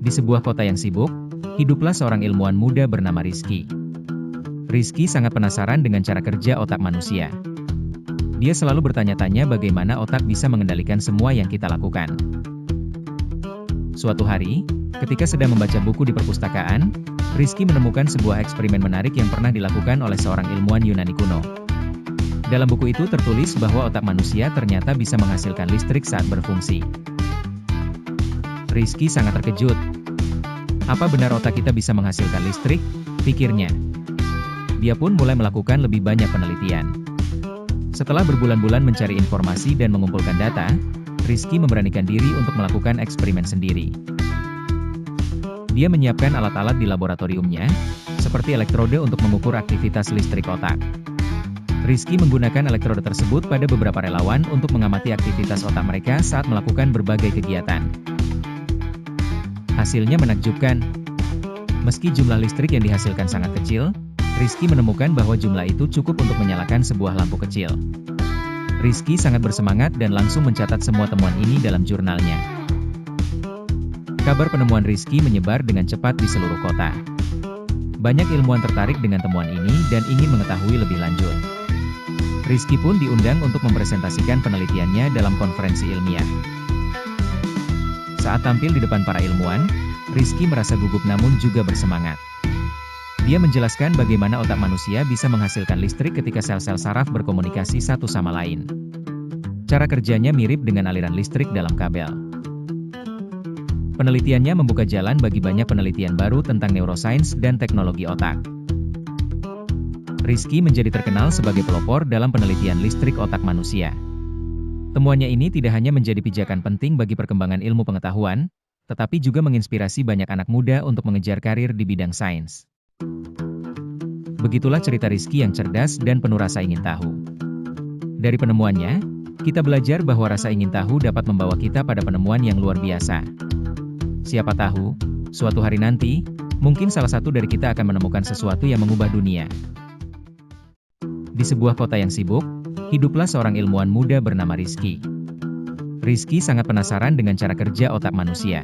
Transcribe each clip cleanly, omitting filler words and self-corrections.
Di sebuah kota yang sibuk, hiduplah seorang ilmuwan muda bernama Rizky. Rizky sangat penasaran dengan cara kerja otak manusia. Dia selalu bertanya-tanya bagaimana otak bisa mengendalikan semua yang kita lakukan. Suatu hari, ketika sedang membaca buku di perpustakaan, Rizky menemukan sebuah eksperimen menarik yang pernah dilakukan oleh seorang ilmuwan Yunani kuno. Dalam buku itu tertulis bahwa otak manusia ternyata bisa menghasilkan listrik saat berfungsi. Rizky sangat terkejut. Apa benar otak kita bisa menghasilkan listrik? Pikirnya. Dia pun mulai melakukan lebih banyak penelitian. Setelah berbulan-bulan mencari informasi dan mengumpulkan data, Rizky memberanikan diri untuk melakukan eksperimen sendiri. Dia menyiapkan alat-alat di laboratoriumnya, seperti elektrode untuk mengukur aktivitas listrik otak. Rizky menggunakan elektrode tersebut pada beberapa relawan untuk mengamati aktivitas otak mereka saat melakukan berbagai kegiatan. Hasilnya menakjubkan. Meski jumlah listrik yang dihasilkan sangat kecil, Rizky menemukan bahwa jumlah itu cukup untuk menyalakan sebuah lampu kecil. Rizky sangat bersemangat dan langsung mencatat semua temuan ini dalam jurnalnya. Kabar penemuan Rizky menyebar dengan cepat di seluruh kota. Banyak ilmuwan tertarik dengan temuan ini dan ingin mengetahui lebih lanjut. Rizky pun diundang untuk mempresentasikan penelitiannya dalam konferensi ilmiah. Saat tampil di depan para ilmuwan, Rizky merasa gugup namun juga bersemangat. Dia menjelaskan bagaimana otak manusia bisa menghasilkan listrik ketika sel-sel saraf berkomunikasi satu sama lain. Cara kerjanya mirip dengan aliran listrik dalam kabel. Penelitiannya membuka jalan bagi banyak penelitian baru tentang neurosains dan teknologi otak. Rizky menjadi terkenal sebagai pelopor dalam penelitian listrik otak manusia. Temuannya ini tidak hanya menjadi pijakan penting bagi perkembangan ilmu pengetahuan, tetapi juga menginspirasi banyak anak muda untuk mengejar karir di bidang sains. Begitulah cerita Rizky yang cerdas dan penuh rasa ingin tahu. Dari penemuannya, kita belajar bahwa rasa ingin tahu dapat membawa kita pada penemuan yang luar biasa. Siapa tahu, suatu hari nanti, mungkin salah satu dari kita akan menemukan sesuatu yang mengubah dunia. Di sebuah kota yang sibuk, hiduplah seorang ilmuwan muda bernama Rizky. Rizky sangat penasaran dengan cara kerja otak manusia.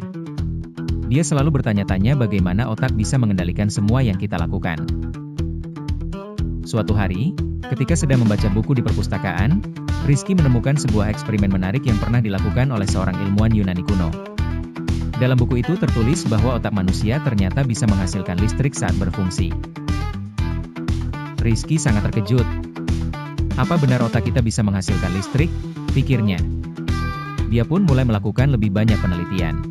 Dia selalu bertanya-tanya bagaimana otak bisa mengendalikan semua yang kita lakukan. Suatu hari, ketika sedang membaca buku di perpustakaan, Rizky menemukan sebuah eksperimen menarik yang pernah dilakukan oleh seorang ilmuwan Yunani kuno. Dalam buku itu tertulis bahwa otak manusia ternyata bisa menghasilkan listrik saat berfungsi. Rizky sangat terkejut. Apa benar otak kita bisa menghasilkan listrik? Pikirnya. Dia pun mulai melakukan lebih banyak penelitian.